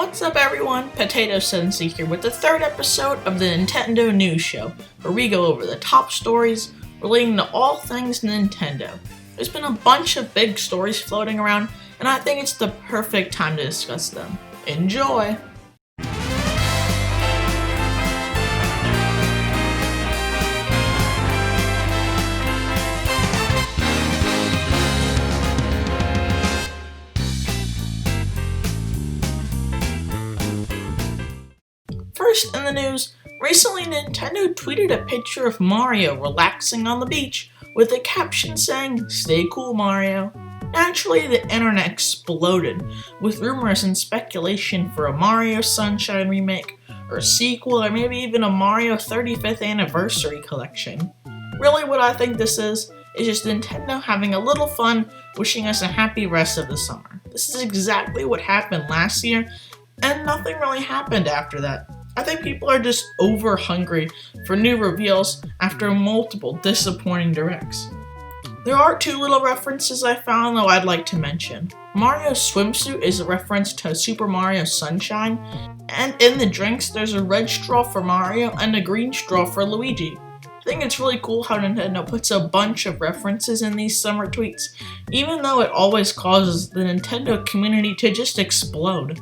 What's up everyone, Potato Sensei here with the third episode of the Nintendo News Show, where we go over the top stories relating to all things Nintendo. There's been a bunch of big stories floating around, and I think it's the perfect time to discuss them. Enjoy! First in the news, recently Nintendo tweeted a picture of Mario relaxing on the beach with a caption saying, "Stay cool, Mario." Naturally, the internet exploded with rumors and speculation for a Mario Sunshine remake, or a sequel, or maybe even a Mario 35th anniversary collection. Really, what I think this is just Nintendo having a little fun, wishing us a happy rest of the summer. This is exactly what happened last year, and nothing really happened after that. I think people are just over hungry for new reveals after multiple disappointing directs. There are two little references I found though I'd like to mention. Mario's swimsuit is a reference to Super Mario Sunshine, and in the drinks there's a red straw for Mario and a green straw for Luigi. I think it's really cool how Nintendo puts a bunch of references in these summer tweets, even though it always causes the Nintendo community to just explode.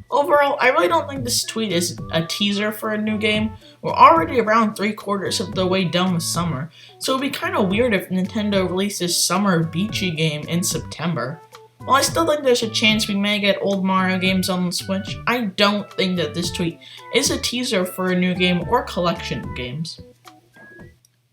Overall, I really don't think this tweet is a teaser for a new game. We're already around 3/4 of the way done with summer, so it'd be kinda weird if Nintendo releases summer beachy game in September. While I still think there's a chance we may get old Mario games on the Switch, I don't think that this tweet is a teaser for a new game or collection of games.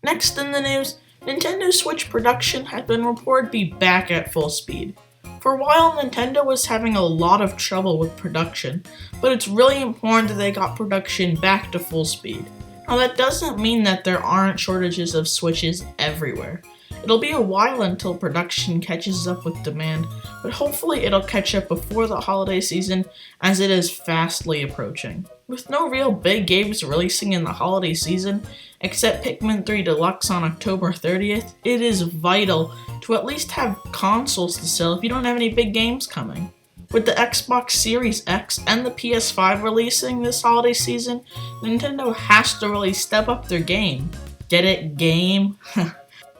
Next in the news, Nintendo Switch production has been reported to be back at full speed. For a while, Nintendo was having a lot of trouble with production, but it's really important that they got production back to full speed. Now that doesn't mean that there aren't shortages of Switches everywhere. It'll be a while until production catches up with demand, but hopefully it'll catch up before the holiday season as it is fastly approaching. With no real big games releasing in the holiday season, except Pikmin 3 Deluxe on October 30th, it is vital to at least have consoles to sell if you don't have any big games coming. With the Xbox Series X and the PS5 releasing this holiday season, Nintendo has to really step up their game. Get it, game?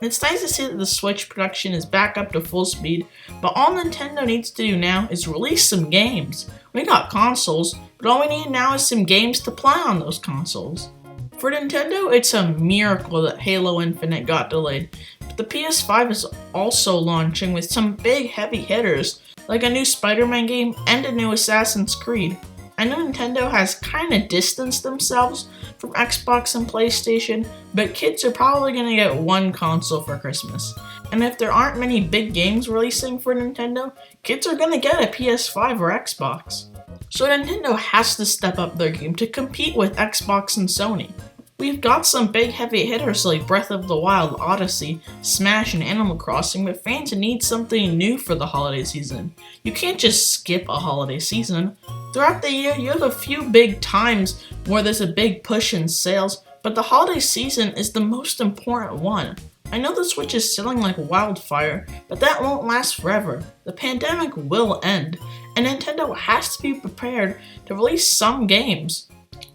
It's nice to see that the Switch production is back up to full speed, but all Nintendo needs to do now is release some games. We got consoles, but all we need now is some games to play on those consoles. For Nintendo, it's a miracle that Halo Infinite got delayed, but the PS5 is also launching with some big heavy hitters, like a new Spider-Man game and a new Assassin's Creed. I know Nintendo has kinda distanced themselves from Xbox and PlayStation, but kids are probably gonna get one console for Christmas. And if there aren't many big games releasing for Nintendo, kids are gonna get a PS5 or Xbox. So Nintendo has to step up their game to compete with Xbox and Sony. We've got some big heavy hitters like Breath of the Wild, Odyssey, Smash, and Animal Crossing, but fans need something new for the holiday season. You can't just skip a holiday season. Throughout the year, you have a few big times where there's a big push in sales, but the holiday season is the most important one. I know the Switch is selling like wildfire, but that won't last forever. The pandemic will end, and Nintendo has to be prepared to release some games.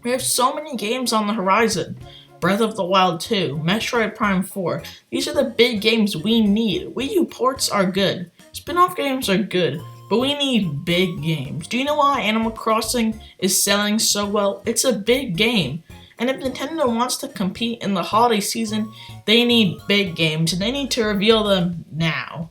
We have so many games on the horizon. Breath of the Wild 2, Metroid Prime 4, these are the big games we need. Wii U ports are good, spin-off games are good, but we need big games. Do you know why Animal Crossing is selling so well? It's a big game. And if Nintendo wants to compete in the holiday season, they need big games, and they need to reveal them now.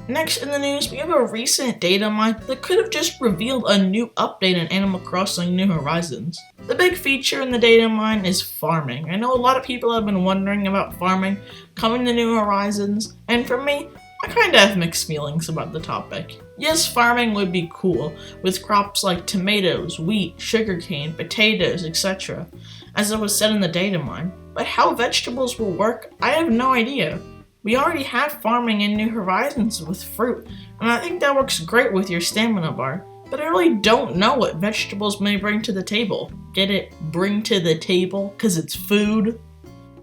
Next in the news, we have a recent Datamine that could have just revealed a new update in Animal Crossing New Horizons. The big feature in the Datamine is farming. I know a lot of people have been wondering about farming coming to New Horizons, and for me, I kinda have mixed feelings about the topic. Yes, farming would be cool, with crops like tomatoes, wheat, sugarcane, potatoes, etc., as it was said in the Datamine, but how vegetables will work, I have no idea. We already have farming in New Horizons with fruit, and I think that works great with your stamina bar, but I really don't know what vegetables may bring to the table. Get it? Bring to the table? 'Cause it's food?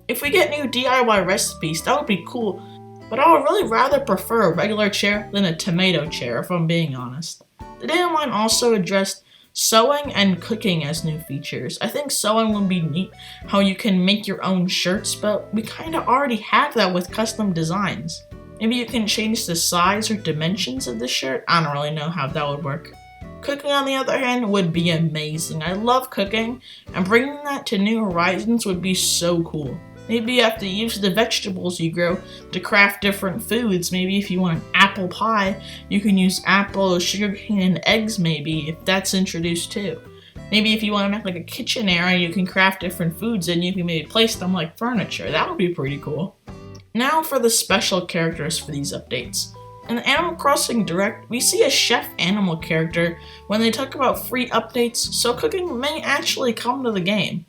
If we get new DIY recipes, that would be cool, but I would really rather prefer a regular chair than a tomato chair, if I'm being honest. The Datamine also addressed sewing and cooking as new features. I think sewing would be neat, how you can make your own shirts, but we kinda already have that with custom designs. Maybe you can change the size or dimensions of the shirt. I don't really know how that would work. Cooking, on the other hand, would be amazing. I love cooking, and bringing that to New Horizons would be so cool. Maybe you have to use the vegetables you grow to craft different foods. Maybe if you want an apple pie, you can use apple, sugarcane, and eggs maybe, if that's introduced too. Maybe if you want to make like a kitchen area, you can craft different foods and you can maybe place them like furniture. That would be pretty cool. Now for the special characters for these updates. In the Animal Crossing Direct, we see a chef animal character when they talk about free updates, so cooking may actually come to the game.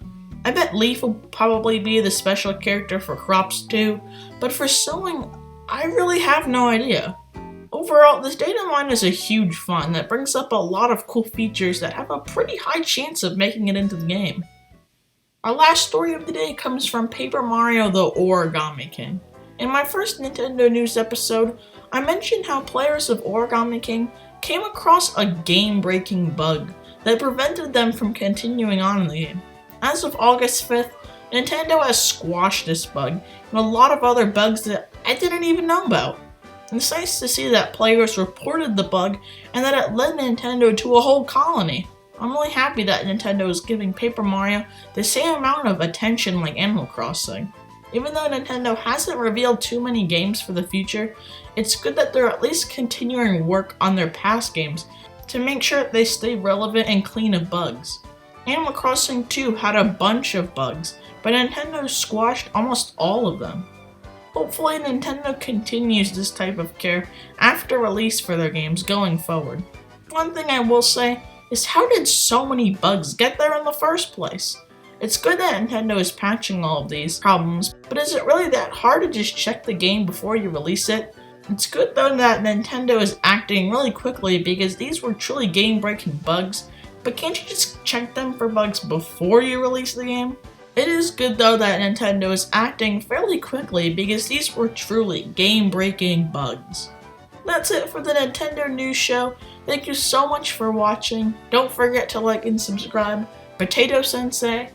I bet Leaf will probably be the special character for crops too, but for sewing, I really have no idea. Overall, this Datamine is a huge fun that brings up a lot of cool features that have a pretty high chance of making it into the game. Our last story of the day comes from Paper Mario the Origami King. In my first Nintendo News episode, I mentioned how players of Origami King came across a game-breaking bug that prevented them from continuing on in the game. As of August 5th, Nintendo has squashed this bug and a lot of other bugs that I didn't even know about. It's nice to see that players reported the bug and that it led Nintendo to a whole colony. I'm really happy that Nintendo is giving Paper Mario the same amount of attention like Animal Crossing. Even though Nintendo hasn't revealed too many games for the future, it's good that they're at least continuing work on their past games to make sure that they stay relevant and clean of bugs. Animal Crossing 2 had a bunch of bugs, but Nintendo squashed almost all of them. Hopefully Nintendo continues this type of care after release for their games going forward. One thing I will say is, how did so many bugs get there in the first place? It's good that Nintendo is patching all of these problems, but is it really that hard to just check the game before you release it? It's good though that Nintendo is acting really quickly because these were truly game-breaking bugs, but can't you just check them for bugs before you release the game? It is good though that Nintendo is acting fairly quickly because these were truly game-breaking bugs. That's it for the Nintendo News Show. Thank you so much for watching. Don't forget to like and subscribe. Potato Sensei